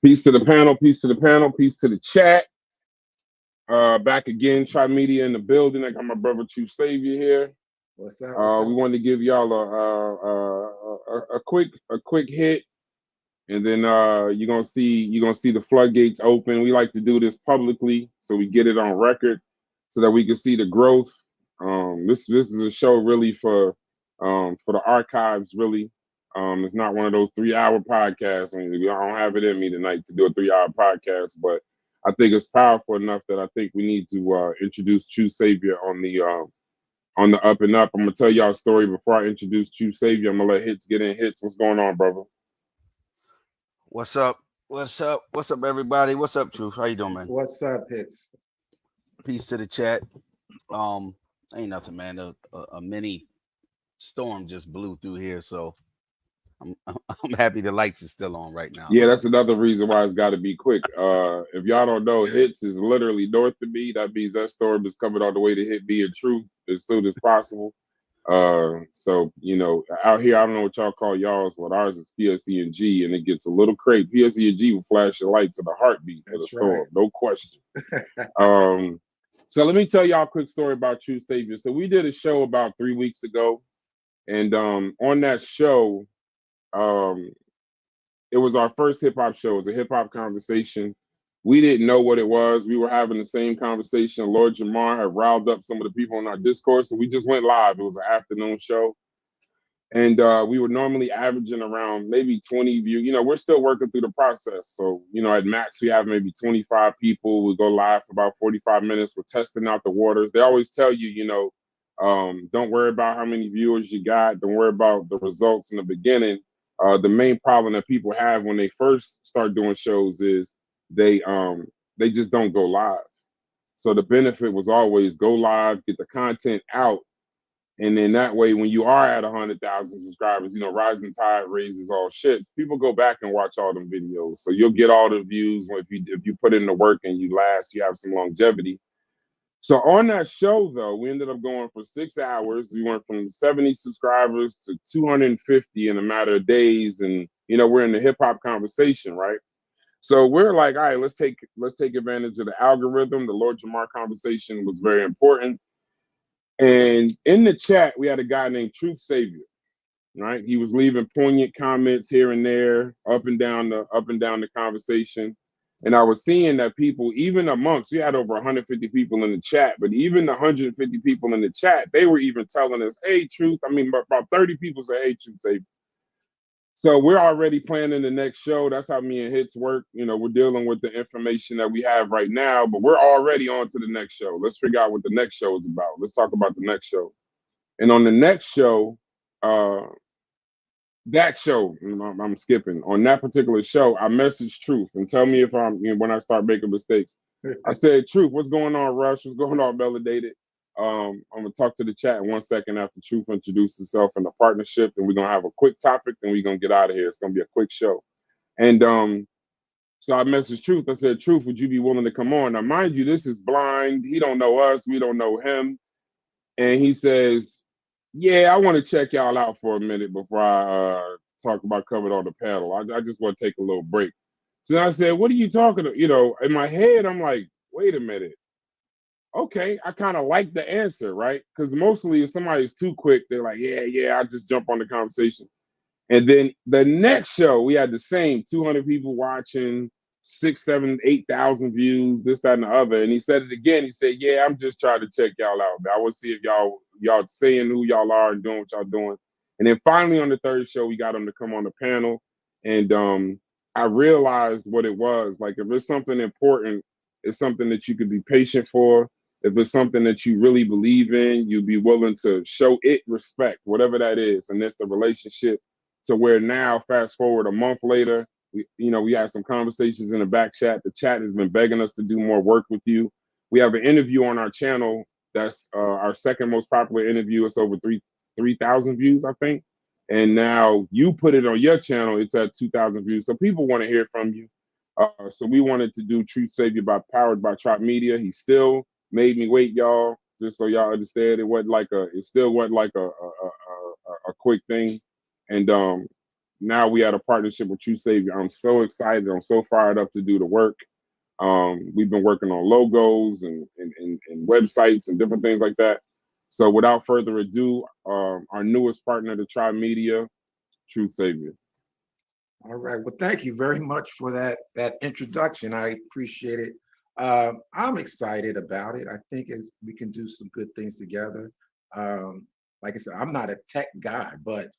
Peace to the panel, peace to the panel, peace to the chat. Back again, Tri Media in the building. I got my brother True Savior here. What's up? What's up? We wanted to give y'all a quick hit, and then you're gonna see the floodgates open. We like to do this publicly so we get it on record, so that we can see the growth. This is a show really for the archives, really. It's not one of those 3-hour podcasts. I don't have it in me tonight to do a 3-hour podcast, but I think it's powerful enough that I think we need to introduce True Savior on the up and up. I'm gonna tell y'all a story before I introduce True Savior. I'm gonna let Hits get in. Hits, what's going on, brother? What's up? What's up? What's up, everybody? What's up, Truth? How you doing, man? What's up, Hits? Peace to the chat. Ain't nothing, man. A mini storm just blew through here, so I'm happy the lights are still on right now. Yeah, that's another reason why it's got to be quick. If y'all don't know, Hits is literally north of me. That means that storm is coming all the way to hit me in Truth as soon as possible. So out here, I don't know what y'all call y'all's, but ours is PSE&G, and it gets a little crazy. PSE&G will flash your lights at a heartbeat for the storm, right. No question. So let me tell y'all a quick story about True Savior. So we did a show about 3 weeks ago, and on that show, it was our first hip hop show. It was a hip hop conversation. We didn't know what it was. We were having the same conversation. Lord Jamar had riled up some of the people in our Discord, so we just went live. It was an afternoon show. And we were normally averaging around maybe 20 views. We're still working through the process. So, at max, we have maybe 25 people. We go live for about 45 minutes. We're testing out the waters. They always tell you, don't worry about how many viewers you got. Don't worry about the results in the beginning. The main problem that people have when they first start doing shows is they just don't go live. So the benefit was always go live, get the content out, and then that way, when you are at 100,000 subscribers, rising tide raises all ships. People go back and watch all them videos, so you'll get all the views if you put in the work and you last, you have some longevity. So on that show, though, we ended up going for 6 hours. We went from 70 subscribers to 250 in a matter of days, and we're in the hip hop conversation, right? So we're like, all right, let's take advantage of the algorithm. The Lord Jamar conversation was very important. And in the chat, we had a guy named Truth Savior, right? He was leaving poignant comments here and there, up and down the conversation. And I was seeing that people, even amongst, we had over 150 people in the chat, but even the 150 people in the chat, they were even telling us, hey, Truth. About 30 people say, hey, Truth Savior. So we're already planning the next show. That's how me and Hits work. We're dealing with the information that we have right now, but we're already on to the next show. Let's figure out what the next show is about. Let's talk about the next show. And on the next show, that show, I'm skipping. On that particular show, I messaged Truth and tell me if when I start making mistakes. I said, Truth, what's going on, Rush? What's going on, Melanated? I'm gonna talk to the chat in 1 second after Truth introduces himself in the partnership, and we're gonna have a quick topic, and we're gonna get out of here. It's gonna be a quick show. And so I messaged Truth. I said, Truth, would you be willing to come on? Now, mind you, this is blind. He don't know us. We don't know him. And he says, yeah, I want to check y'all out for a minute before I talk about covered on the panel. I just want to take a little break. So I said, what are you talking about? In my head, I'm like, wait a minute. Okay, I kind of like the answer, right? Because mostly if somebody's too quick, they're like, yeah, I just jump on the conversation. And then the next show, we had the same 200 people watching, 6, 7, 8,000 views, this, that, and the other. And he said it again. He said, yeah, I'm just trying to check y'all out. I want to see if y'all saying who y'all are and doing what y'all doing. And then finally on the third show, we got him to come on the panel. And I realized what it was. Like, if it's something important, it's something that you could be patient for. If it's something that you really believe in, you'd be willing to show it respect, whatever that is. And that's the relationship to where now, fast forward a month later, we had some conversations in the back chat. The chat has been begging us to do more work with you. We have an interview on our channel. That's our second most popular interview. It's over 3,000 views, I think. And now you put it on your channel. It's at 2,000 views. So people want to hear from you. So we wanted to do Truth Savior powered by Tri Media. He still made me wait, y'all, just so y'all understand. It still wasn't like a quick thing. And now we had a partnership with True Savior. I'm so excited. I'm so fired up to do the work. We've been working on logos and websites and different things like that. So without further ado, our newest partner to Try Media, True Savior. All right. Well, thank you very much for that introduction. I appreciate it. I'm excited about it. I think we can do some good things together. Like I said, I'm not a tech guy, but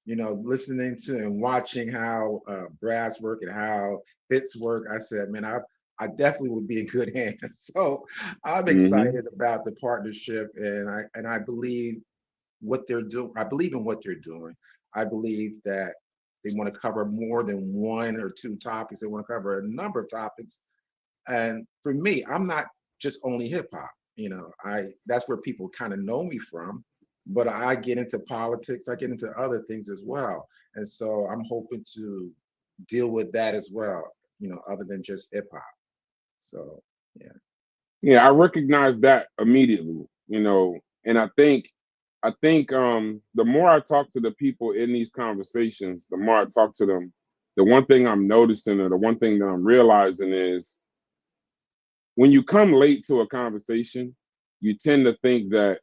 listening to and watching how Brass work and how Hits work, I said, man, I definitely would be in good hands. So I'm excited about the partnership, and I believe what they're doing. I believe in what they're doing. I believe that they want to cover more than one or two topics. They want to cover a number of topics. And for me, I'm not just only hip hop. That's where people kind of know me from. But I get into politics. I get into other things as well. And so I'm hoping to deal with that as well. Other than just hip hop. So yeah. Yeah, I recognize that immediately. And I think the more I talk to the people in these conversations, the more I talk to them, the one thing I'm noticing or the one thing that I'm realizing is when you come late to a conversation, you tend to think that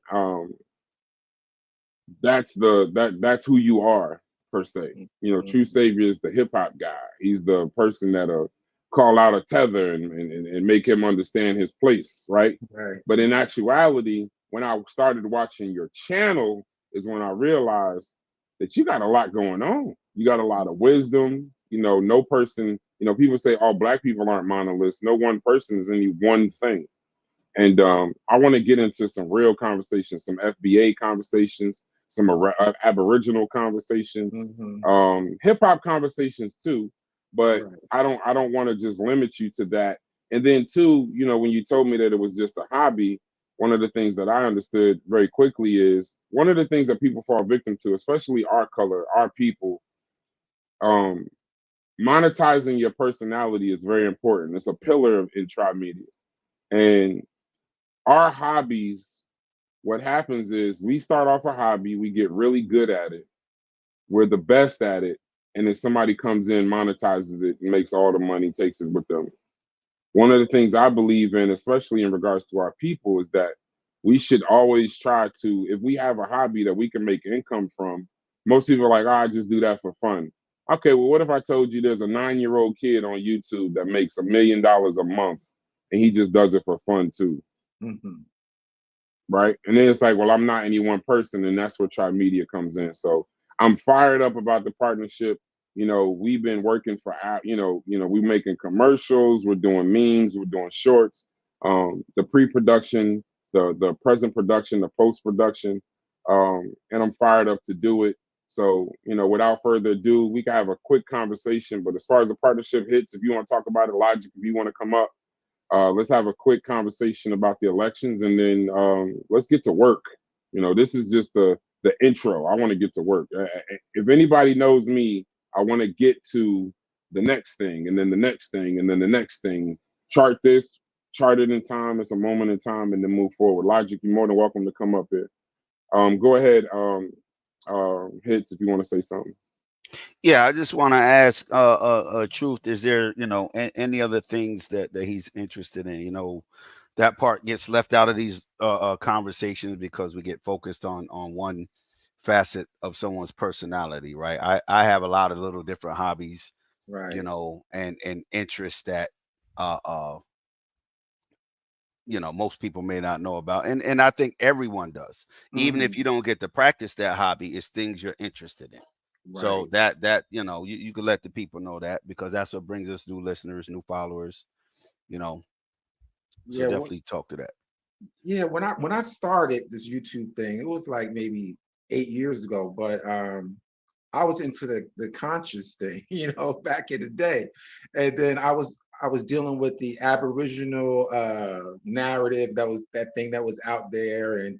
that's who you are per se. True Savior is the hip hop guy. He's the person that'll call out a tether and make him understand his place, right? Right. But in actuality, when I started watching your channel, is when I realized that you got a lot going on. You got a lot of wisdom. No person. People say, "Oh, Black people aren't monoliths." No one person is any one thing. And I want to get into some real conversations, some FBA conversations, some Aboriginal conversations, hip hop conversations too. But Right. I don't want to just limit you to that. And then too, when you told me that it was just a hobby, one of the things that I understood very quickly is one of the things that people fall victim to, especially our color, our people, monetizing your personality is very important. It's a pillar in Tribe Media. And our hobbies, what happens is we start off a hobby, we get really good at it, we're the best at it, and then somebody comes in, monetizes it, makes all the money, takes it with them. One of the things I believe in, especially in regards to our people, is that we should always try to, if we have a hobby that we can make income from, most people are like, oh, I just do that for fun. Okay, well, what if I told you there's a 9-year-old kid on YouTube that makes $1 million a month and he just does it for fun too? Right? And then it's like, well, I'm not any one person, and that's where Tribe Media comes in. So I'm fired up about the partnership. We've been working for, we're making commercials, we're doing memes, we're doing shorts, the pre-production, the present production, the post-production, and I'm fired up to do it. So, without further ado, we can have a quick conversation. But as far as the partnership hits, if you want to talk about it, Logic, if you want to come up, let's have a quick conversation about the elections, and then let's get to work. This is just the intro. I want to get to work. If anybody knows me, I want to get to the next thing, and then the next thing, and then the next thing. Chart this, chart it in time. It's a moment in time, and then move forward. Logic, you're more than welcome to come up here. Go ahead, Hits, if you want to say something. Yeah, I just want to ask Truth, is there, any other things that he's interested in? That part gets left out of these conversations because we get focused on one facet of someone's personality, right? I have a lot of little different hobbies, Right. And interests that most people may not know about, and I think everyone does. Even if you don't get to practice that hobby, it's things you're interested in. Right. So that you can let the people know that, because that's what brings us new listeners, new followers. So definitely talk to that. Yeah, when I started this YouTube thing, it was like maybe 8 years ago, but I was into the conscious thing, back in the day. And then I was dealing with the Aboriginal narrative, that thing that was out there. And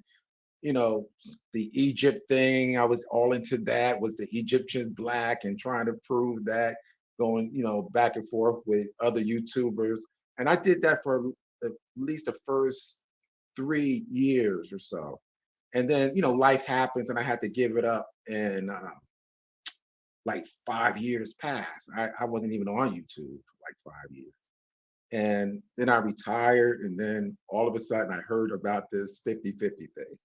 the Egypt thing, I was all into that. Was the Egyptians black, and trying to prove that, going back and forth with other YouTubers. And I did that for at least the first 3 years or so. And then life happens, and I had to give it up. And like 5 years passed. I wasn't even on YouTube for like 5 years. And then I retired. And then all of a sudden I heard about this 50-50 thing.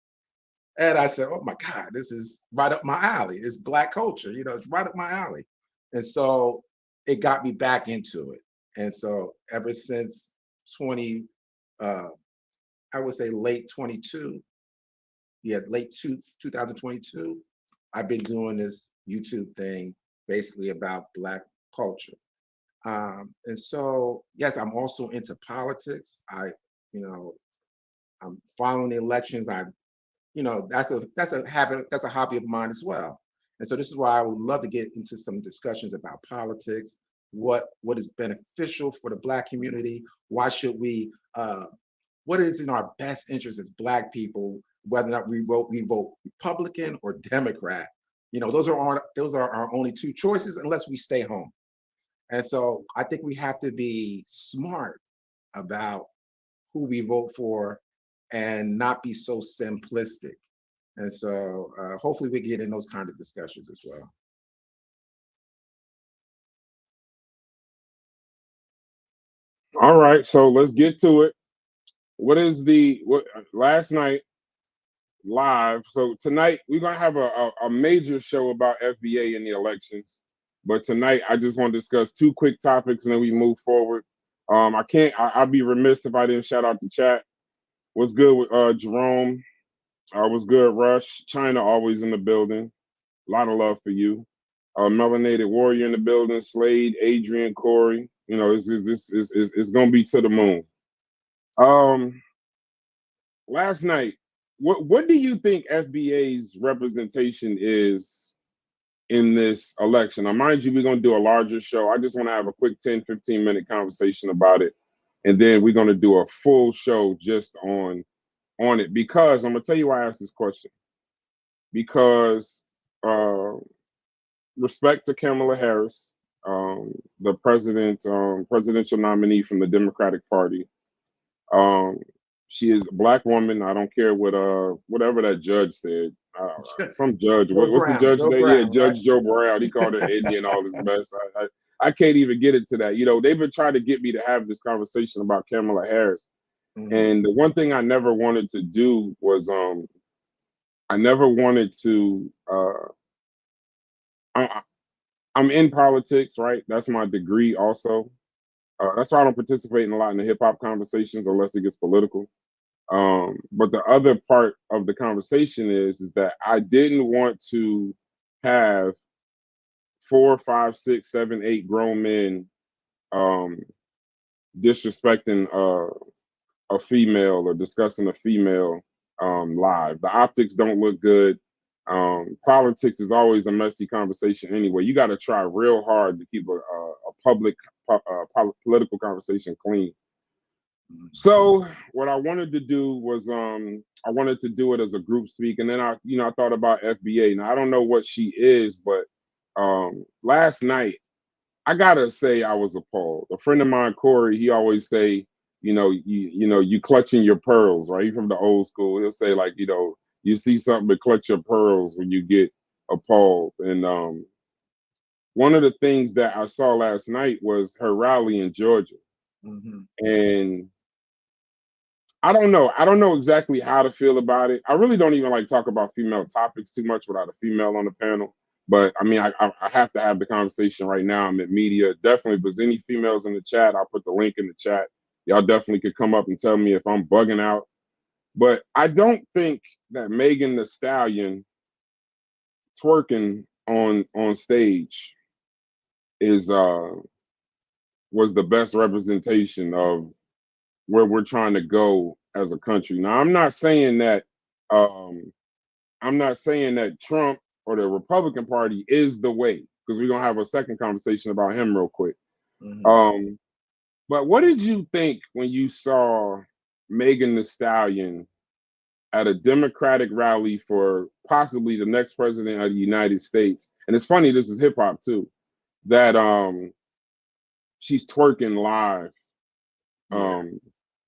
And I said, oh my God, this is right up my alley. It's Black culture, it's right up my alley. And so it got me back into it. And so ever since 20, I would say late 22, yeah, 2022, I've been doing this YouTube thing basically about Black culture. And so, yes, I'm also into politics. You know, I'm following the elections. That's a habit, that's a hobby of mine as well. And so this is why I would love to get into some discussions about politics, what is beneficial for the Black community, why should we what is in our best interest as Black people, whether or not we vote Republican or Democrat. Those are our only two choices unless we stay home. And so I think we have to be smart about who we vote for and not be so simplistic. And so hopefully we get in those kind of discussions as well. All right, so let's get to it. What last night live? So tonight we're gonna have a major show about FBA and the elections. But tonight I just want to discuss two quick topics and then we move forward. I can't. I'd be remiss if I didn't shout out the chat. What's good with Jerome? What's good, Rush? China always in the building. A lot of love for you. Melanated Warrior in the building. Slade, Adrian, Corey. It's gonna be to the moon. Um, Last night, what do you think FBA's representation is in this election? Now, mind you, we're going to do a larger show. I just want to have a quick 10-15 minute conversation about it. And then we're going to do a full show just on it, because I'm going to tell you why I asked this question. Because respect to Kamala Harris, the presidential nominee from the Democratic Party. Um, she is a Black woman. I don't care whatever that judge said. Some judge. What's the judge Joe name? Yeah, Brown, right? Judge Joe Brown. He called her Indian, all this mess. I can't even get into that. They've been trying to get me to have this conversation about Kamala Harris. And the one thing I never wanted to do was I never wanted to I'm in politics, right? That's my degree also. That's why I don't participate in a lot in the hip hop conversations unless it gets political. But the other part of the conversation is that I didn't want to have 4, 5, 6, 7, 8 grown men um, disrespecting a female or discussing a female live. The optics don't look good. Politics is always a messy conversation anyway. You got to try real hard to keep a public political conversation clean. So what I wanted to do was I wanted to do it as a group speak, and then I thought about FBA. Now I don't know what she is, but last night I gotta say I was appalled. A friend of mine, Corey, he always say, you clutching your pearls, right? He from the old school. He'll say like, you see something but clutch your pearls when you get appalled. And one of the things that I saw last night was her rally in Georgia, and I don't know. I don't know exactly how to feel about it. I really don't even like talk about female topics too much without a female on the panel. But I mean, I have to have the conversation right now. I'm at media. Definitely, if there's any females in the chat, I'll put the link in the chat. Y'all definitely could come up and tell me if I'm bugging out. But I don't think that Megan Thee Stallion twerking on stage is was the best representation of where we're trying to go as a country. Now, um, I'm not saying that Trump or the Republican Party is the way, because we're gonna have a second conversation about him real quick. Um, but what did you think when you saw Megan Thee Stallion at a Democratic rally for possibly the next president of the United States? And it's funny, this is hip hop too, that she's twerking live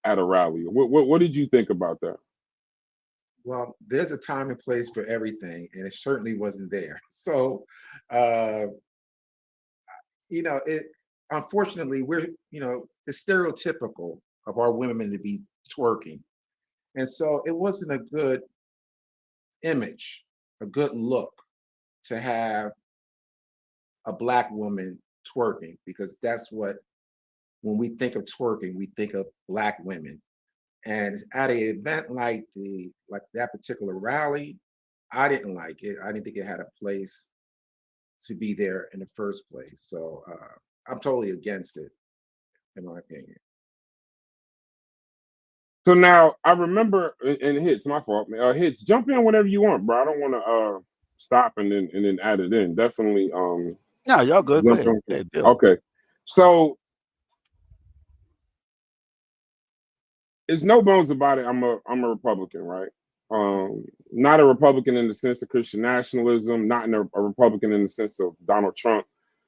at a rally. What did you think about that? Well, there's a time and place for everything, and it certainly wasn't there. So, uh, it unfortunately we're it's stereotypical of our women to be twerking, and so it wasn't a good image, a good look to have a black woman twerking, because that's what, when we think of twerking, we think of black women. And at an event like that particular rally, I didn't like it. I didn't think it had a place to be there in the first place. So I'm totally against it, in my opinion. So now I remember, and hits my fault. Hits, jump in whenever you want, bro. I don't want to stop and then add it in. Definitely No, y'all good. Go jump ahead. in. Hey, Bill. Okay, so it's no bones about it. I'm a Republican, right? Not a Republican in the sense of Christian nationalism, not a Republican in the sense of Donald Trump,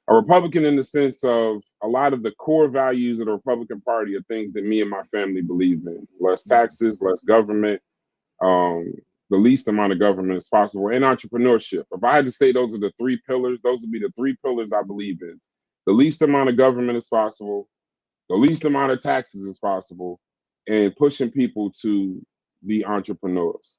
a Republican in the sense of a lot of the core values of the Republican Party are things that me and my family believe in: less taxes, less government, um, the least amount of government as possible, and entrepreneurship. If I had to say those are the three pillars, those would be the three pillars I believe in: the least amount of government as possible, the least amount of taxes as possible, and pushing people to be entrepreneurs.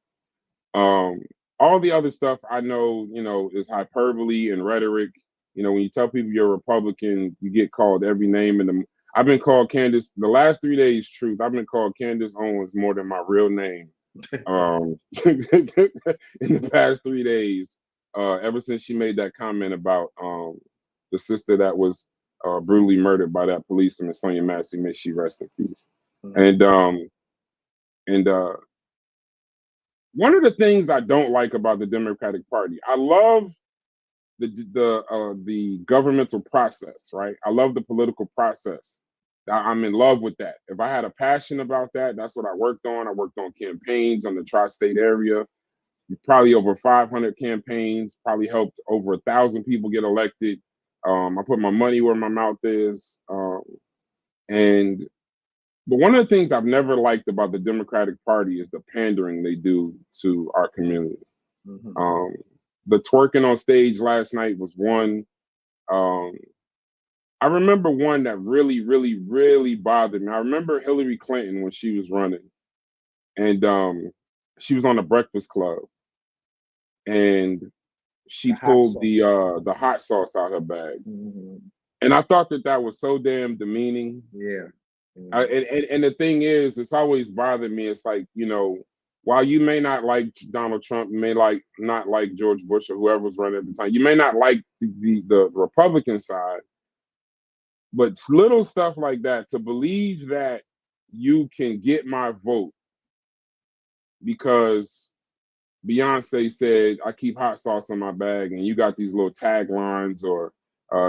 Um, all the other stuff I know, is hyperbole and rhetoric. When you tell people you're a Republican, you get called every name in the. I've been called Candace the last 3 days. Truth, I've been called Candace Owens more than my real name. In the past 3 days, ever since she made that comment about the sister that was brutally murdered by that policeman, Sonia Massey, may she rest in peace. Mhm. And one of the things I don't like about the Democratic Party, I love the governmental process, right? I love the political process. I'm in love with that. If I had a passion about that, that's what I worked on. I worked on campaigns on the tri-state area, probably over 500 campaigns, probably helped over 1,000 people get elected. I put my money where my mouth is. And but one of the things I've never liked about the Democratic Party is the pandering they do to our community. Mhm. Um, the twerking on stage last night was one. Um, I remember one that really, really, really bothered me. I remember Hillary Clinton when she was running, and she was on the Breakfast Club, and The she hot pulled sauce. the hot sauce out her bag, Mhm. and I thought that was so damn demeaning. Yeah. I, Yeah. and the thing is, it's always bothered me. It's like, while you may not like Donald Trump, you may not like George Bush or whoever was running at the time, you may not like the Republican side, but little stuff like that, to believe that you can get my vote because Beyonce said, I keep hot sauce in my bag, and you got these little taglines, or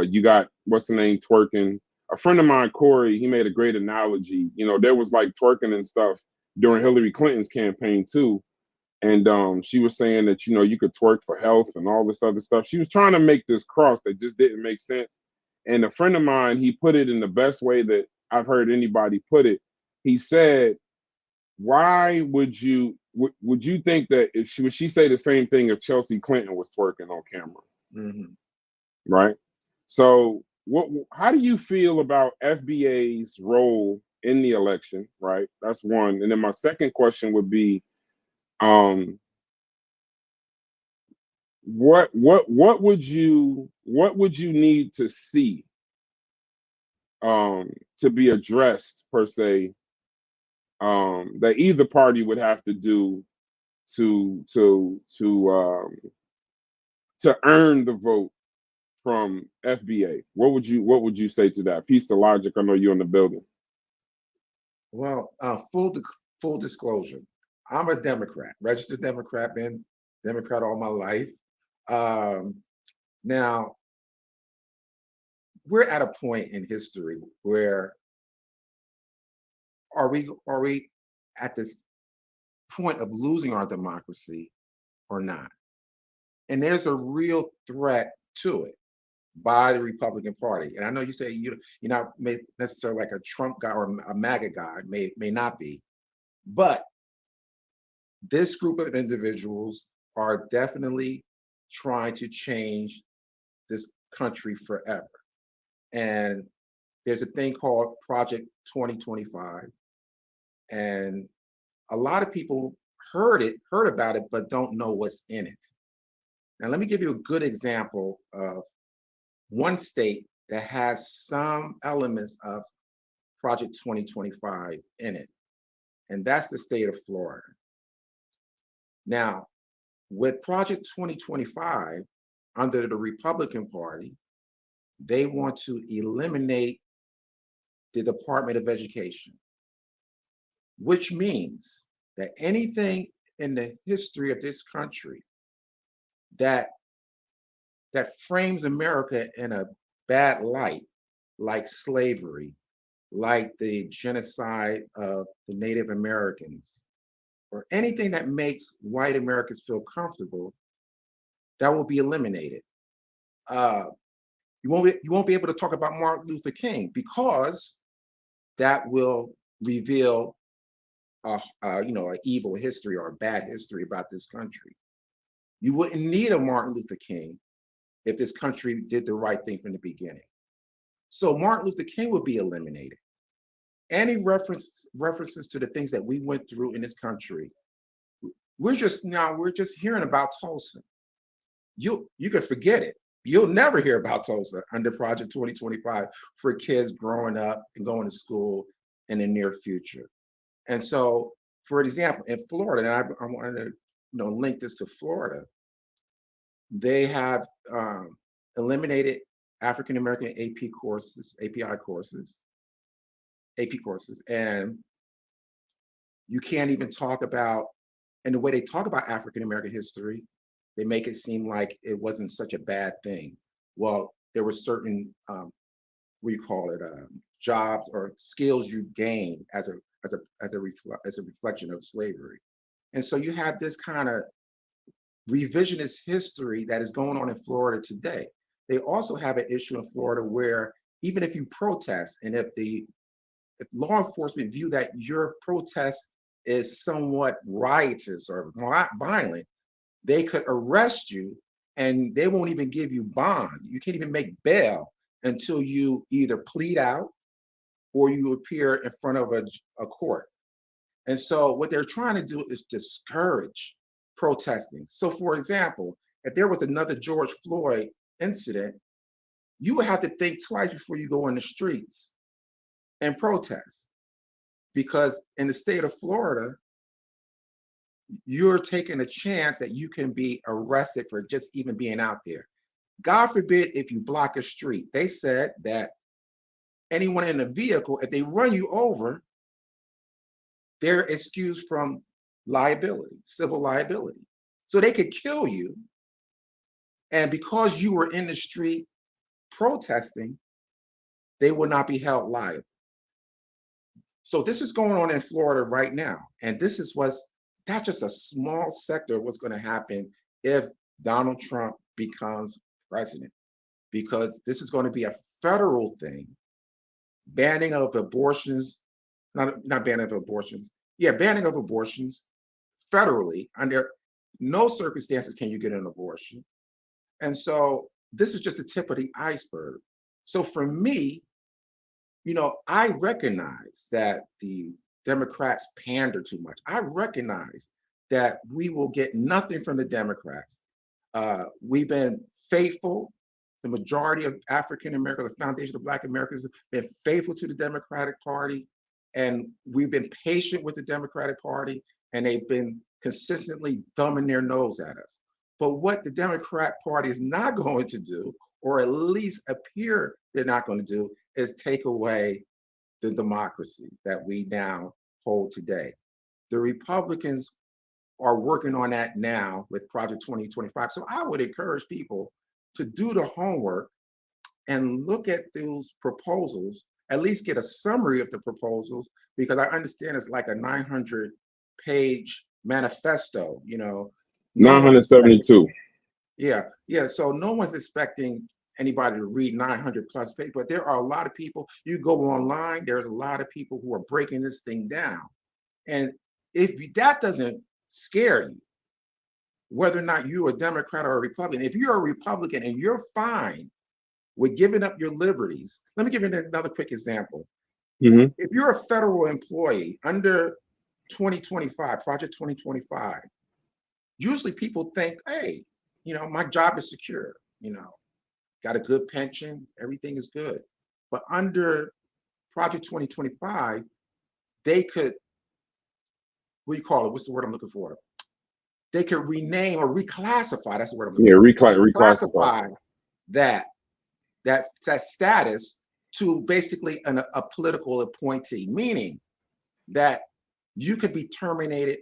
you got, what's the name, twerking. A friend of mine, Corey, he made a great analogy. There was like twerking and stuff during Hillary Clinton's campaign too. And she was saying that, you could twerk for health and all this other stuff. She was trying to make this cross that just didn't make sense. And a friend of mine, he put it in the best way that I've heard anybody put it. He said, why would you think that if she say the same thing if Chelsea Clinton was twerking on camera, Mhm. right? So how do you feel about FBA's role in the election, right? That's one. And then my second question would be, um, what would you need to see to be addressed per se, that either party would have to do to earn the vote from FBA. What would you say to that? Piece of logic. I know you're in the building. Well, full disclosure, I'm a Democrat, registered Democrat, been Democrat all my life. Um, Now we're at a point in history where are we at this point of losing our democracy or not? And there's a real threat to it by the Republican Party. And I know you say you're not necessarily like a Trump guy or a MAGA guy, may not be, but this group of individuals are definitely trying to change this country forever. And there's a thing called Project 2025. And a lot of people heard about it, but don't know what's in it. Now, let me give you a good example of one state that has some elements of Project 2025 in it, and that's the state of Florida. Now, with Project 2025, under the Republican Party, they want to eliminate the Department of Education, which means that anything in the history of this country that frames America in a bad light, like slavery, like the genocide of the Native Americans, or anything that makes white Americans feel comfortable, that will be eliminated. Uh, you won't be able to talk about Martin Luther King because that will reveal an evil history or a bad history about this country. You wouldn't need a Martin Luther King if this country did the right thing from the beginning. So Martin Luther King would be eliminated. Any references to the things that we went through in this country, we're just hearing about Tulsa. You can forget it. You'll never hear about Tulsa under Project 2025 for kids growing up and going to school in the near future. And so, for example, in Florida, and I wanted to link this to Florida, they have eliminated African American AP courses, API courses, AP courses, and you can't even talk about, and the way they talk about African American history, they make it seem like it wasn't such a bad thing. Well, there were certain, jobs or skills you gain as a reflection of slavery. And so you have this kind of revisionist history that is going on in Florida today. They also have an issue in Florida where even if you protest, and if law enforcement view that your protest is somewhat riotous or violent, they could arrest you and they won't even give you bond. You can't even make bail until you either plead out or you appear in front of a court. And so what they're trying to do is discourage protesting. So for example, if there was another George Floyd incident, you would have to think twice before you go in the streets and protest. Because in the state of Florida, you're taking a chance that you can be arrested for just even being out there. God forbid if you block a street. They said that anyone in a vehicle, if they run you over, they're excused from liability, civil liability. So they could kill you. And because you were in the street protesting, they will not be held liable. So this is going on in Florida right now. And that's just a small sector of what's going to happen if Donald Trump becomes president, because this is going to be a federal thing, banning of abortions, not banning of abortions, banning of abortions federally. Under no circumstances can you get an abortion. And so this is just the tip of the iceberg. So for me, I recognize that the Democrats pander too much. I recognize that we will get nothing from the Democrats. We've been faithful. The majority of African Americans, the foundation of Black Americans, have been faithful to the Democratic Party. And we've been patient with the Democratic Party, and they've been consistently thumbing their nose at us. But what the Democrat Party is not going to do, or at least appear they're not going to do, is take away the democracy that we now hold today. The Republicans are working on that now with Project 2025. So I would encourage people to do the homework and look at those proposals, at least get a summary of the proposals, because I understand it's like a 900-page manifesto, 972. Yeah. So no one's expecting anybody to read 900 plus pages, but there are a lot of people. You go online, there's a lot of people who are breaking this thing down. And if that doesn't scare you, whether or not you're a Democrat or a Republican. If you're a Republican and you're fine with giving up your liberties, let me give you another quick example. Mhm. If you're a federal employee under 2025, Project 2025, usually people think, hey, my job is secure, got a good pension, everything is good. But under Project 2025, they could, what do you call it? What's the word I'm looking for? They could rename or reclassify. That's the word I'm looking Yeah, for. reclassify. Reclassify that status to basically a political appointee, meaning that you could be terminated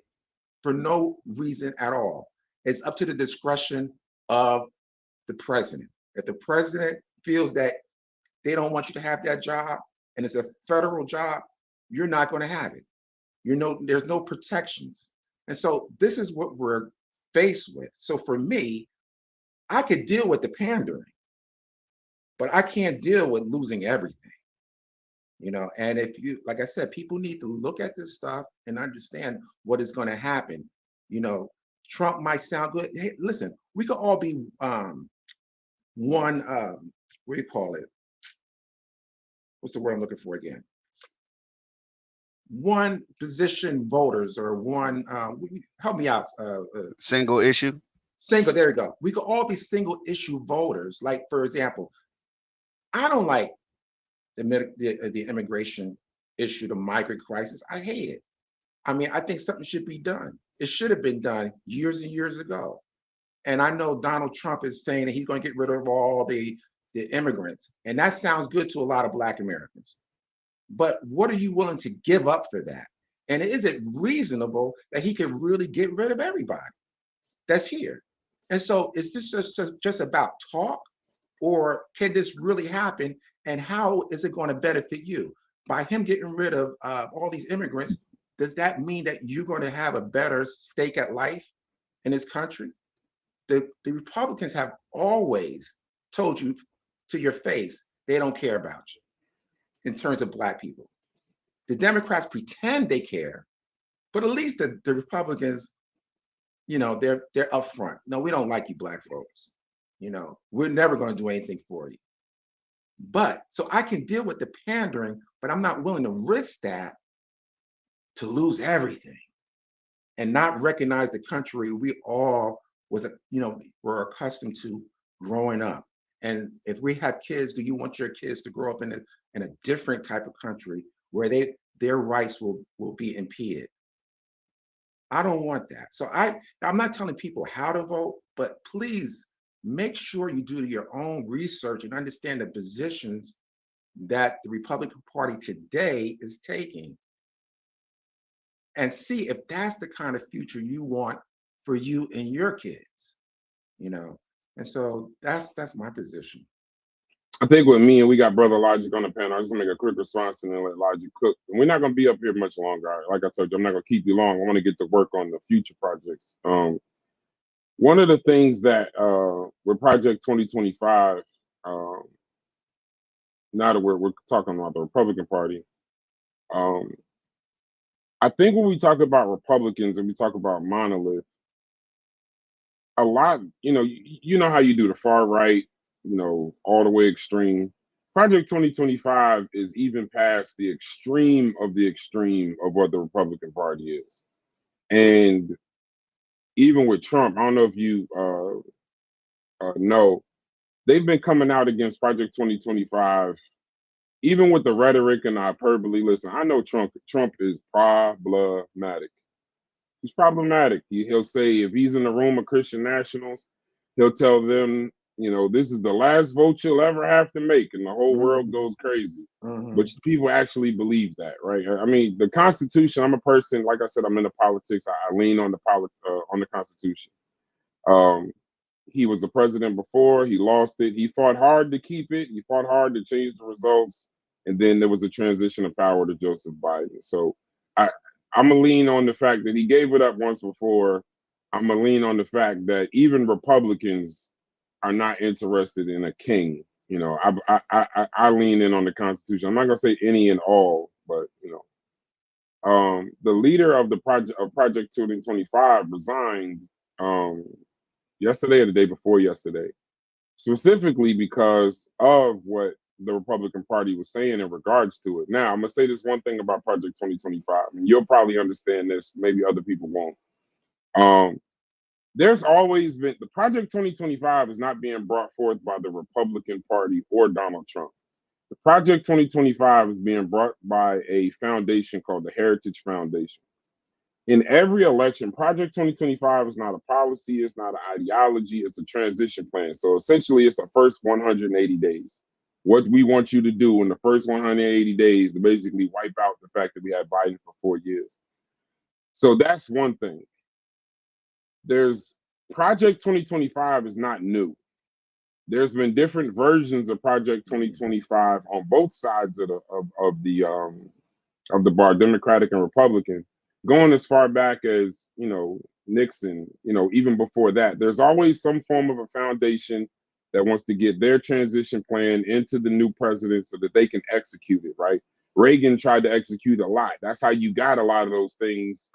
for no reason at all. It's up to the discretion of the president. If the president feels that they don't want you to have that job and it's a federal job, you're not going to have it. There's no protections. And so this is what we're faced with. So for me, I could deal with the pandering, but I can't deal with losing everything. And if you, like I said, people need to look at this stuff and understand what is going to happen. Trump might sound good. Hey, listen, we could all be one, what do you call it? What's the word I'm looking for again? One position voters or one, help me out. Single issue. Single, there you go. We could all be single issue voters. Like, for example, I don't like the immigration issue, the migrant crisis. I hate it. I mean, I think something should be done. It should have been done years and years ago. And I know Donald Trump is saying that he's going to get rid of all the immigrants. And that sounds good to a lot of Black Americans. But what are you willing to give up for that? And is it reasonable that he can really get rid of everybody that's here? And so is this just about talk, or can this really happen? And how is it going to benefit you? By him getting rid of all these immigrants, does that mean that you're going to have a better stake at life in this country? The Republicans have always told you to your face they don't care about you in terms of Black people. The Democrats pretend they care, but at least the Republicans, they're upfront. No, we don't like you Black folks. We're never going to do anything for you. But so I can deal with the pandering, but I'm not willing to risk that to lose everything and not recognize the country we all were accustomed to growing up. And if we have kids, do you want your kids to grow up in a different type of country where their rights will be impeded? I don't want that. So I'm not telling people how to vote, but please make sure you do your own research and understand the positions that the Republican Party today is taking, and see if that's the kind of future you want for you and your kids. And so that's my position. I think with me and we got Brother Logic on the panel, I just want to make a quick response and then let Logic cook. And we're not going to be up here much longer. Like I told you, I'm not going to keep you long. I want to get to work on the future projects. One of the things that with Project 2025, now that we're talking about the Republican Party, I think when we talk about Republicans and we talk about monolith, a lot, you know how you do the far right, all the way extreme. Project 2025 is even past the extreme of what the Republican Party is. And even with Trump, I don't know if you know, they've been coming out against Project 2025, even with the rhetoric and the hyperbole. Listen, I know Trump is problematic. He's problematic. He'll say if he's in the room of Christian nationals, he'll tell them, this is the last vote you'll ever have to make, and the whole world goes crazy. But people actually believe that, right? I mean, the Constitution. I'm a person, like I said, I'm into politics. I lean on the Constitution. He was the president before. He lost it. He fought hard to keep it. He fought hard to change the results, and then there was a transition of power to Joseph Biden. So I'm gonna lean on the fact that he gave it up once before. I'm gonna lean on the fact that even Republicans are not interested in a king. I lean in on the Constitution. I'm not gonna say any and all, but The leader of the Project 2025 resigned yesterday or the day before yesterday, specifically because of what the Republican Party was saying in regards to it. Now, I'm gonna say this one thing about Project 2025, and you'll probably understand this. Maybe other people won't. Um, there's always been the Project 2025 is not being brought forth by the Republican Party or Donald Trump. The Project 2025 is being brought by a foundation called the Heritage Foundation. In every election, Project 2025 is not a policy, it's not an ideology, it's a transition plan. So essentially, it's a first 180 days. What we want you to do in the first 180 days to basically wipe out the fact that we had Biden for 4 years. So that's one thing. There's Project 2025 is not new. There's been different versions of Project 2025 on both sides of the bar, Democratic and Republican, going as far back as Nixon. Even before that, there's always some form of a foundation that wants to get their transition plan into the new president so that they can execute it. Right? Reagan tried to execute a lot. That's how you got a lot of those things.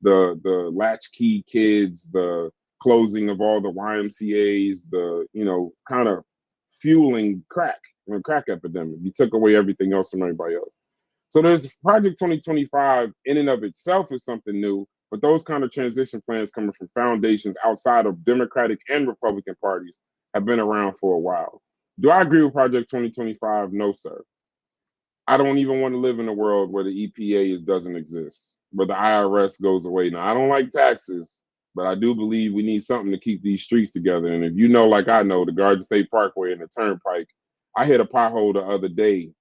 The latchkey kids, the closing of all the YMCA's, the kind of fueling crack epidemic. You took away everything else from everybody else. So there's Project 2025 in and of itself is something new, but those kind of transition plans coming from foundations outside of Democratic and Republican parties have been around for a while. Do I agree with Project 2025? No, sir. I don't even want to live in a world where the EPA doesn't exist, where the IRS goes away. Now, I don't like taxes, but I do believe we need something to keep these streets together. And if you know, like I know, the Garden State Parkway and the Turnpike, I hit a pothole the other day,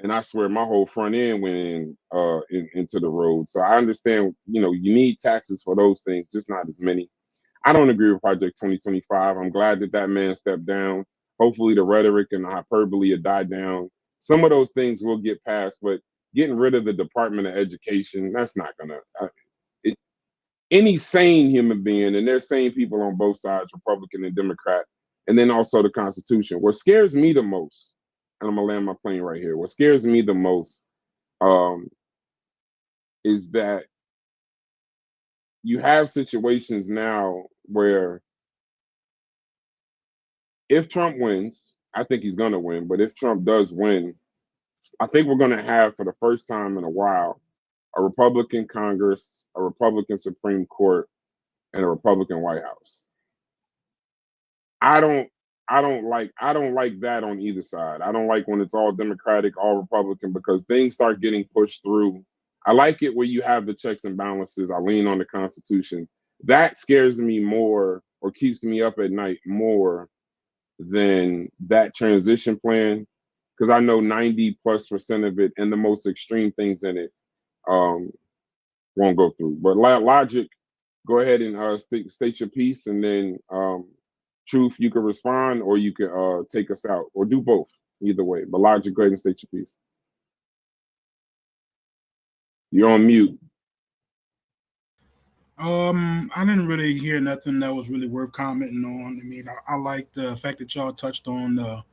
and I swear my whole front end went into the road. So I understand, you need taxes for those things, just not as many. I don't agree with Project 2025. I'm glad that man stepped down. Hopefully the rhetoric and the hyperbole will die down. Some of those things will get passed, but getting rid of the Department of Education, that's not gonna. Any sane human being, and there's sane people on both sides, Republican and Democrat, and then also the Constitution. What scares me the most, and I'm gonna land my plane right here. What scares me the most is that you have situations now where if Trump wins, I think he's going to win, but if Trump does win, I think we're going to have, for the first time in a while, a Republican Congress, a Republican Supreme Court, and a Republican White House. I don't like that on either side. I don't like when it's all Democratic, all Republican, because things start getting pushed through. I like it where you have the checks and balances. I lean on the Constitution. That scares me more, or keeps me up at night more, than that transition plan, because I know 90+% of it and the most extreme things in it won't go through. But Logic, go ahead and state your piece, and then Truth, you can respond, or you can take us out, or do both. Either way, but Logic, go ahead and state your piece. You're on mute. I didn't really hear nothing that was really worth commenting on. I mean, I like the fact that y'all touched on the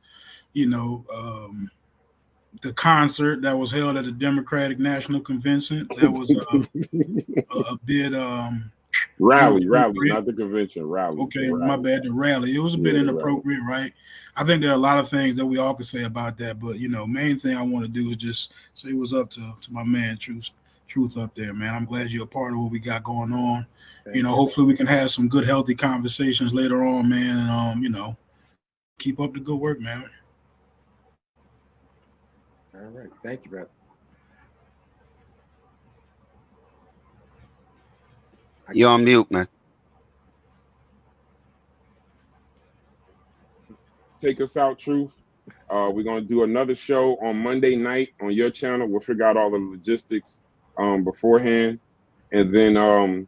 concert that was held at the Democratic National Convention. That was a bit rally, not the convention. Rally. Okay, my bad. The rally. It was a bit inappropriate, right? I think there are a lot of things that we all could say about that, but main thing I want to do is just say what's up to my man Truth up there, man. I'm glad you're a part of what we got going on. Hopefully we can have some good, healthy conversations later on, man. And keep up the good work, man. All right, thank you, brother. You're on mute, man. Take us out, Truth. We're gonna do another show on Monday night on your channel. We'll figure out all the logistics beforehand, and then I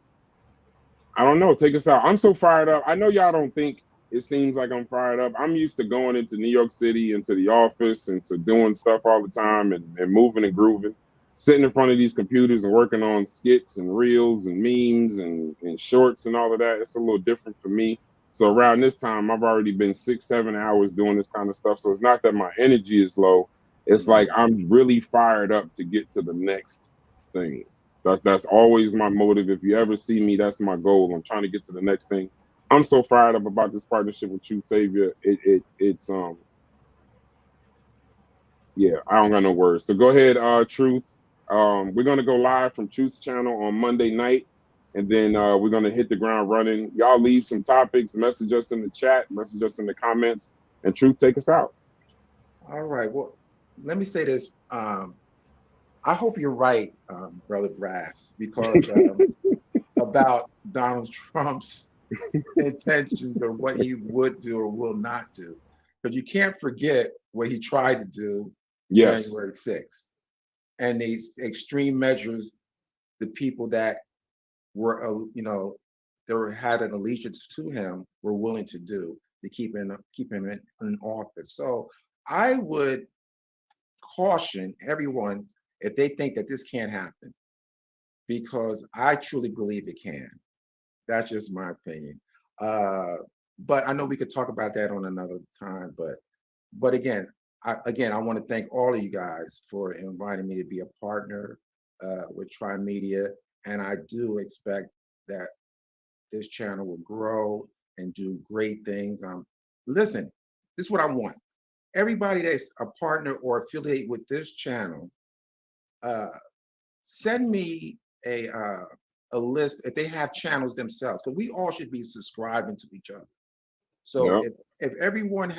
don't know. Take us out. I'm so fired up. I know y'all don't think it seems like I'm fired up. I'm used to going into New York City, into the office, and to doing stuff all the time, and moving and grooving, sitting in front of these computers and working on skits and reels and memes and shorts and all of that. It's a little different for me. So around this time, I've already been 6-7 hours doing this kind of stuff. So it's not that my energy is low. It's like I'm really fired up to get to the next thing. That's always my motive. If you ever see me, that's my goal. I'm trying to get to the next thing. I'm so fired up about this partnership with Truth Savior. It's yeah, I don't got no words. So go ahead, Truth. We're gonna go live from Truth's channel on Monday night, and then we're gonna hit the ground running. Y'all leave some topics, message us in the chat, message us in the comments, and Truth, take us out. All right. Well, let me say this. I hope you're right, Brother Brass, because about Donald Trump's intentions or what he would do or will not do. But you can't forget what he tried to do Yes. January 6th. And these extreme measures, the people that were, had an allegiance to him were willing to do to keep him in office. So I would caution everyone if they think that this can't happen, because I truly believe it can. That's just my opinion. But I know we could talk about that on another time. But again, I want to thank all of you guys for inviting me to be a partner with Tri Media, and I do expect that this channel will grow and do great things. Listen, this is what I want. Everybody that's a partner or affiliate with this channel, send me a list if they have channels themselves, because we all should be subscribing to each other. So if everyone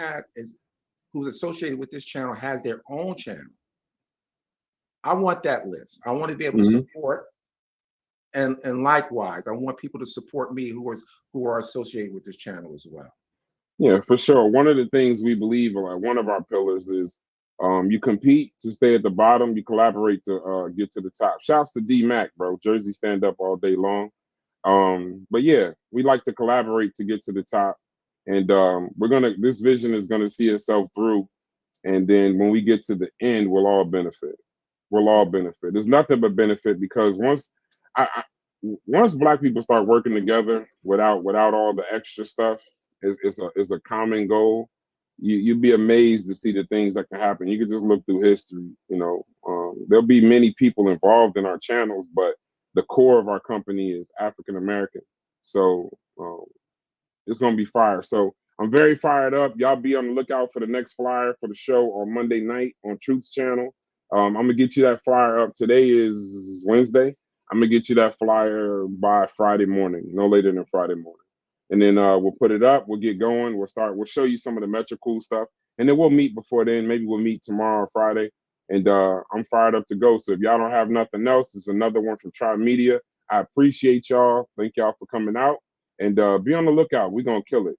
who's associated with this channel has their own channel, I want that list. I want to be able to support, and likewise, I want people to support me who are associated with this channel as well. Yeah, for sure. One of the things we believe, or one of our pillars, is you compete to stay at the bottom, you collaborate to get to the top. Shouts to D Mac, bro. Jersey stand up all day long. But yeah, we like to collaborate to get to the top, and this vision is gonna see itself through, and then when we get to the end, we'll all benefit. We'll all benefit. There's nothing but benefit, because once Black people start working together without all the extra stuff, is a common goal. You'd be amazed to see the things that can happen. You can just look through history. There'll be many people involved in our channels, but the core of our company is African American. So it's gonna be fire. So I'm very fired up. Y'all be on the lookout for the next flyer for the show on Monday night on Truth's channel. I'm gonna get you that flyer up. Today is Wednesday. I'm gonna get you that flyer by Friday morning, no later than Friday morning. And then we'll put it up. We'll get going. We'll show you some of the Metro Cool stuff, and then we'll meet before then. Maybe we'll meet tomorrow or Friday. And I'm fired up to go. So if y'all don't have nothing else, it's another one from Tri Media. I appreciate y'all. Thank y'all for coming out, and be on the lookout. We're gonna kill it.